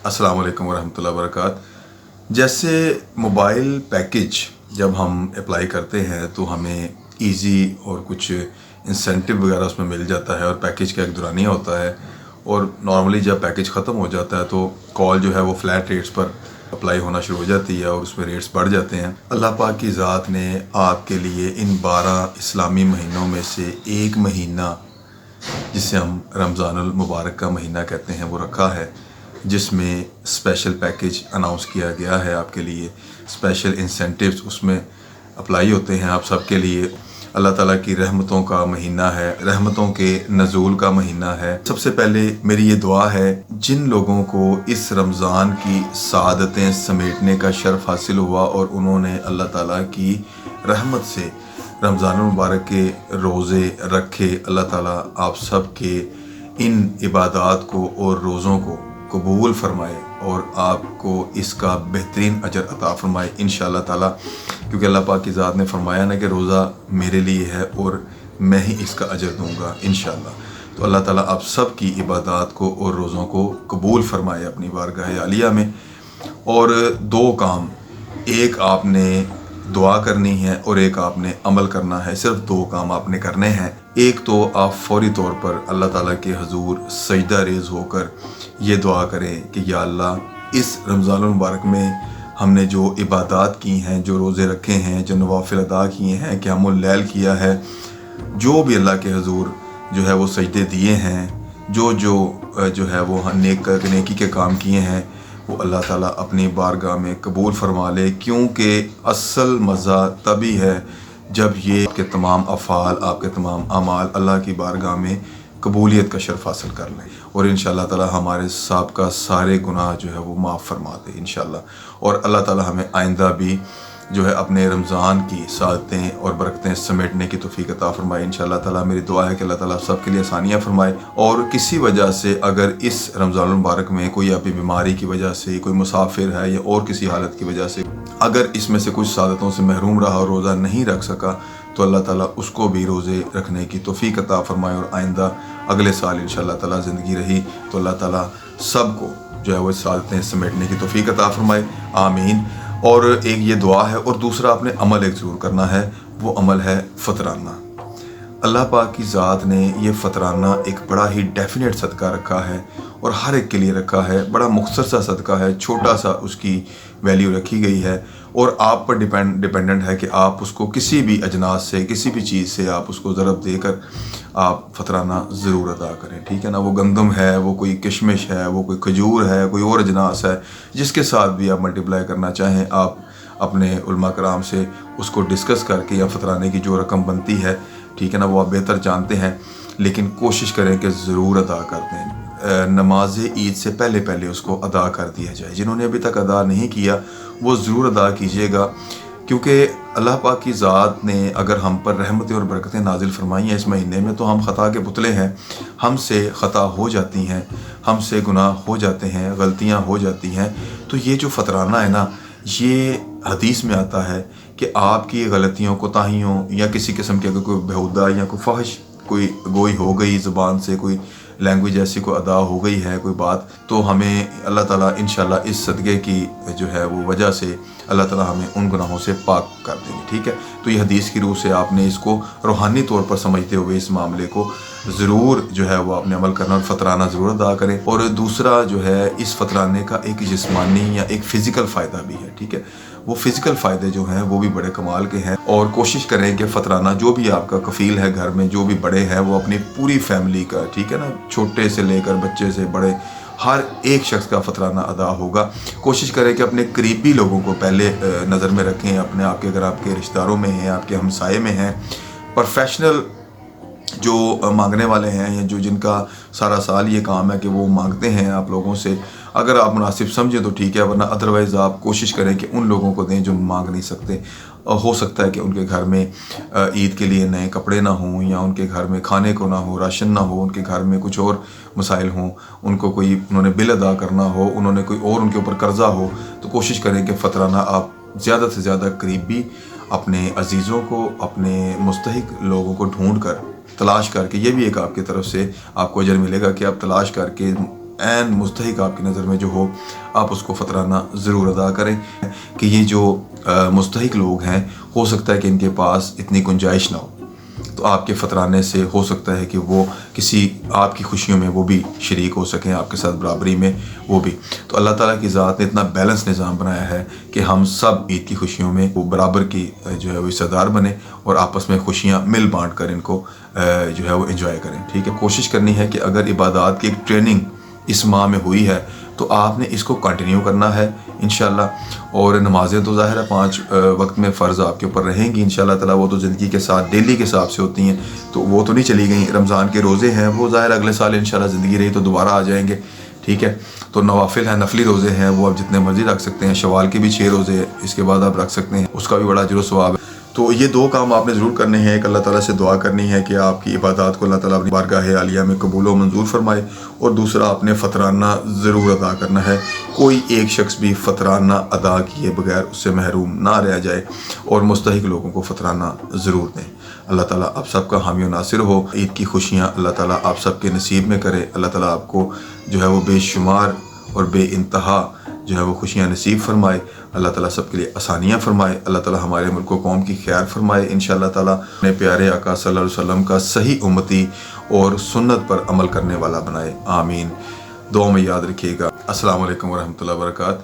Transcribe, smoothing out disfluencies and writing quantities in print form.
अस्सलाम वालेकुम वरहमतुल्लाहि वबरकातुहू। जैसे मोबाइल पैकेज जब हम अप्लाई करते हैं तो हमें इजी और कुछ इंसेंटिव वगैरह उसमें मिल जाता है और पैकेज का एक दुरानिया होता है। और नॉर्मली जब पैकेज ख़त्म हो जाता है तो कॉल जो है वो फ्लैट रेट्स पर अप्लाई होना शुरू हो जाती है और उसमें रेट्स बढ़ जाते हैं। अल्लाह पाक की ज़ात ने आपके लिए इन 12 इस्लामी महीनों में से एक महीना, जिसे हम रमज़ानुल मुबारक का महीना कहते हैं, वो रखा है, जिसमें स्पेशल पैकेज अनाउंस किया गया है आपके लिए। स्पेशल इंसेंटिव्स उसमें अप्लाई होते हैं आप सबके लिए। अल्लाह ताला की रहमतों का महीना है, रहमतों के नज़ूल का महीना है। सबसे पहले मेरी ये दुआ है, जिन लोगों को इस रमज़ान की सादतें समेटने का शर्फ हासिल हुआ और उन्होंने अल्लाह ताला की रहमत से रमज़ान मुबारक के रोज़े रखे, अल्लाह ताला आप सब के इन इबादात को और रोज़ों को कबूल फरमाए और आपको इसका बेहतरीन अजर अता फरमाए इंशाअल्लाह ताला। क्योंकि अल्लाह पाक की ज़ात ने फरमाया ना कि रोज़ा मेरे लिए है और मैं ही इसका अजर दूंगा इंशाअल्लाह। तो अल्लाह ताला आप सब की इबादात को और रोज़ों को कबूल फरमाए अपनी बारगाह आलिया में। और दो काम, एक आपने दुआ करनी है और एक आपने अमल करना है। सिर्फ दो काम आपने करने हैं। एक तो आप फौरी तौर पर अल्लाह ताला के हजूर सजदा रेज़ होकर ये दुआ करें कि या अल्लाह, इस रमज़ान मुबारक में हमने जो इबादात की हैं, जो रोज़े रखे हैं, जो नवाफिल अदा किए हैं, क़यामुल लैल किया है, जो भी अल्लाह के हजूर जो है वो सजदे दिए हैं, जो है वो नेकी के काम किए हैं, वो अल्लाह ताला अपनी बारगाह में कबूल फरमा ले। क्योंकि असल मज़ा तभी है जब ये आपके तमाम अफ़ाल, आपके तमाम अमाल अल्लाह की बारगाह में कबूलियत का शर्फ हासिल कर लें और इंशाअल्लाह ताला हमारे साबका सारे गुनाह जो है वो माफ़ फरमा दे इंशाअल्लाह। और अल्लाह ताला हमें आइंदा भी जो है अपने रमज़ान की सादतें और बरकतें समेटने की तौफीक अता फरमाए इंशाअल्लाह ताला। मेरी दुआ है कि अल्लाह ताला सब के लिए आसानियाँ फरमाए। और किसी वजह से अगर इस रमज़ान मुबारक में कोई अपनी बीमारी की वजह से, कोई मुसाफिर है या और किसी हालत की वजह से अगर इसमें से कुछ सादतों से महरूम रहा और रोज़ा नहीं रख सका, तो अल्लाह ताला उसको भी रोज़े रखने की तौफीक अता फरमाए। और आइंदा अगले साल इंशाअल्लाह ताला ज़िंदगी रही तो अल्लाह ताला सबको जो है वो सादतें समेटने की तौफीक अता फरमाए, आमीन। और एक ये दुआ है और दूसरा आपने अमल एक ज़रूर करना है, वो अमल है फ़तराना। अल्लाह पाक की ज़ात ने ये फ़तराना एक बड़ा ही डेफिनेट सदका रखा है और हर एक के लिए रखा है। बड़ा मुख्तसर सा सदका है, छोटा सा उसकी वैल्यू रखी गई है और आप पर डिपेंडेंट है कि आप उसको किसी भी अजनास से, किसी भी चीज़ से आप उसको ज़रब देकर आप फ़तराना ज़रूर अदा करें, ठीक है ना। वो गंदम है, वो कोई किशमिश है, वो कोई खजूर है, कोई और अजनास है, जिसके साथ भी आप मल्टीप्लाई करना चाहें, आप अपने उलमा कराम से उसको डिस्कस करके या फ़तराने की जो रकम बनती है, ठीक है ना, वो आप बेहतर जानते हैं, लेकिन कोशिश करें कि ज़रूर अदा कर दें। नमाज ईद से पहले उसको अदा कर दिया जाए। जिन्होंने अभी तक अदा नहीं किया वो ज़रूर अदा कीजिएगा, क्योंकि अल्लाह पाक की ज़ात ने अगर हम पर रहमतें और बरकतें नाजिल फरमाई हैं इस महीने में, तो हम ख़ता के पुतले हैं, हमसे ख़ता हो जाती हैं, हमसे गुनाह हो जाते हैं, गलतियाँ हो जाती हैं। तो ये जो फ़तराना है ना, ये हदीस में आता है कि आपकी गलतियों, कोताहियों या किसी किस्म की अगर कोई बेहुदा या कोई फहश कोई गोई हो गई, ज़ुबान से कोई लैंग्वेज ऐसी कोई अदा हो गई है कोई बात, तो हमें अल्लाह ताला इंशाअल्लाह इस सदक़े की जो है वो वजह से अल्लाह ताला हमें उन गुनाहों से पाक कर देंगे, ठीक है। तो ये हदीस की रूह से आपने इसको रूहानी तौर पर समझते हुए इस मामले को ज़रूर जो है वो आपने अमल करना और फ़तराना ज़रूर अदा करें। और दूसरा जो है, इस फ़तराने का एक जिस्मानी या एक फ़िज़िकल फ़ायदा भी है, ठीक है। वो फ़िज़िकल फ़ायदे जो हैं वो भी बड़े कमाल के हैं। और कोशिश करें कि फ़तराना जो भी आपका कफ़ील है घर में, जो भी बड़े हैं, वो अपनी पूरी फैमिली का, ठीक है ना, छोटे से लेकर बच्चे से बड़े हर एक शख्स का फ़तराना अदा होगा। कोशिश करें कि अपने करीबी लोगों को पहले नज़र में रखें, अपने आपके अगर आपके रिश्तेदारों में हैं, आपके हमसाये में हैं, प्रोफेशनल जो मांगने वाले हैं या जो जिनका सारा साल ये काम है कि वो मांगते हैं आप लोगों से, अगर आप मुनासिब समझें तो ठीक है, वरना अदरवाइज़ आप कोशिश करें कि उन लोगों को दें जो मांग नहीं सकते। हो सकता है कि उनके घर में ईद के लिए नए कपड़े ना हों, या उनके घर में खाने को ना हो, राशन ना हो, उनके घर में कुछ और मसाइल हों, उनको कोई उन्होंने बिल अदा करना हो, उन्होंने कोई और उनके ऊपर कर्ज़ा हो। तो कोशिश करें कि फ़तराना आप ज़्यादा से ज़्यादा करीबी अपने अजीज़ों को, अपने मुस्तहिक लोगों को ढूंढ कर तलाश करके, ये भी एक आपकी तरफ से आपको अजर मिलेगा कि आप तलाश करके عین مستحق آپ کی نظر میں جو ہو آپ اس کو فطرانہ ضرور ادا کریں کہ یہ جو مستحق لوگ ہیں ہو سکتا ہے کہ ان کے پاس اتنی گنجائش نہ ہو، تو آپ کے فطرانے سے ہو سکتا ہے کہ وہ کسی آپ کی خوشیوں میں وہ بھی شریک ہو سکیں، آپ کے ساتھ برابری میں وہ بھی۔ تو اللہ تعالیٰ کی ذات نے اتنا بیلنس نظام بنایا ہے کہ ہم سب عید کی خوشیوں میں وہ برابر کی جو ہے وہ حصہ دار بنیں اور آپس میں خوشیاں مل بانٹ کر ان کو جو ہے وہ انجوائے کریں، ٹھیک ہے۔ کوشش کرنی ہے کہ اگر عبادات کی ایک ٹریننگ اس ماہ میں ہوئی ہے تو آپ نے اس کو کنٹینیو کرنا ہے انشاءاللہ۔ اور نمازیں تو ظاہر ہے 5 وقت میں فرض آپ کے اوپر رہیں گی انشاءاللہ تعالیٰ، وہ تو زندگی کے ساتھ ڈیلی کے حساب سے ہوتی ہیں، تو وہ تو نہیں چلی گئیں۔ رمضان کے روزے ہیں وہ ظاہر اگلے سال انشاءاللہ زندگی رہی تو دوبارہ آ جائیں گے، ٹھیک ہے۔ تو نوافل ہیں، نفلی روزے ہیں، وہ آپ جتنے مرضی رکھ سکتے ہیں۔ شوال کے بھی 6 روزے اس کے بعد آپ رکھ سکتے ہیں، اس کا بھی بڑا اجر و ثواب ہے۔ تو یہ 2 کام آپ نے ضرور کرنے ہیں، ایک اللہ تعالیٰ سے دعا کرنی ہے کہ آپ کی عبادات کو اللہ تعالیٰ اپنی بارگاہ عالیہ میں قبول و منظور فرمائے، اور دوسرا آپ نے فطرانہ ضرور ادا کرنا ہے۔ کوئی ایک شخص بھی فطرانہ ادا کیے بغیر اس سے محروم نہ رہ جائے، اور مستحق لوگوں کو فطرانہ ضرور دیں۔ اللہ تعالیٰ آپ سب کا حامی و ناصر ہو۔ عید کی خوشیاں اللہ تعالیٰ آپ سب کے نصیب میں کرے۔ اللہ تعالیٰ آپ کو جو ہے وہ بے شمار اور بے انتہا جو ہے وہ خوشیاں نصیب فرمائے۔ اللہ تعالیٰ سب کے لیے آسانیاں فرمائے۔ اللہ تعالیٰ ہمارے ملک و قوم کی خیر فرمائے انشاءاللہ تعالیٰ۔ اپنے پیارے آقا صلی اللہ علیہ وسلم کا صحیح امتی اور سنت پر عمل کرنے والا بنائے، آمین۔ دعا میں یاد رکھیے گا۔ السلام علیکم ورحمۃ اللہ وبرکاتہ۔